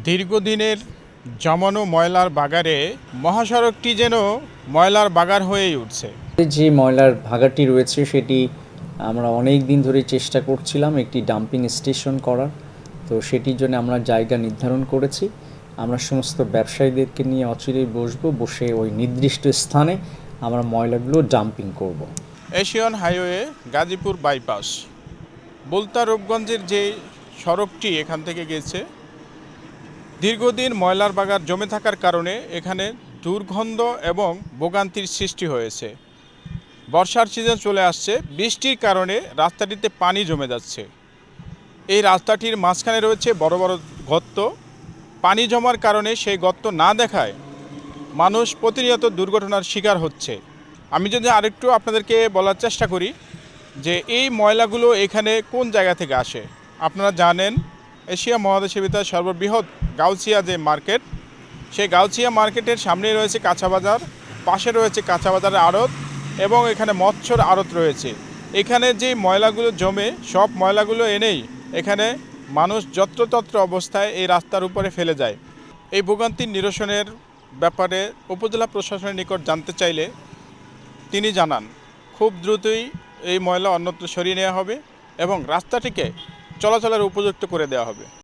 দীর্ঘদিনের জমানো ময়লার বাগারে মহাসড়কটি যেন ময়লার বাগার হয়েই উঠছে। যে ময়লার ভাগাড়টি রয়েছে সেটি আমরা অনেক দিন ধরে চেষ্টা করছিলাম একটি ডাম্পিং স্টেশন করার। তো সেটির জন্য আমরা জায়গা নির্ধারণ করেছি। আমরা সমস্ত ব্যবসায়ীদেরকে নিয়ে অচিরেই বসে ওই নির্দিষ্ট স্থানে আমরা ময়লাগুলো ডাম্পিং করব। এশিয়ান হাইওয়ে গাজীপুর বাইপাস বুলতা রূপগঞ্জের যে সড়কটি এখান থেকে গেছে, দীর্ঘদিন ময়লার বাগার জমে থাকার কারণে এখানে দুর্গন্ধ এবং ভোগান্তির সৃষ্টি হয়েছে। বর্ষার সিজন চলে আসছে, বৃষ্টির কারণে রাস্তাটিতে পানি জমে যাচ্ছে। এই রাস্তাটির মাঝখানে রয়েছে বড় বড় গর্ত। পানি জমার কারণে সেই গর্ত না দেখায় মানুষ প্রতিনিয়ত দুর্ঘটনার শিকার হচ্ছে। আমি যদি আরেকটু আপনাদেরকে বলার চেষ্টা করি যে এই ময়লাগুলো এখানে কোন জায়গা থেকে আসে। আপনারা জানেন এশিয়া মহাদেশের ভিতরে সর্ববৃহৎ গাউছিয়া যে মার্কেট, সেই গাউছিয়া মার্কেটের সামনেই রয়েছে কাঁচা বাজার, পাশে রয়েছে কাঁচা বাজারের আড়ত এবং এখানে মৎস্যর আড়ত রয়েছে। এখানে যে ময়লাগুলো জমে, সব ময়লাগুলো এনেই এখানে মানুষ যত্রতত্র অবস্থায় এই রাস্তার উপরে ফেলে যায়। এই ভোগান্তির নিরসনের ব্যাপারে উপজেলা প্রশাসনের নিকট জানতে চাইলে তিনি জানান খুব দ্রুতই এই ময়লা অন্যত্র সরিয়ে নেওয়া হবে এবং রাস্তাটিকে চলাচলের উপযুক্ত করে দেওয়া হবে।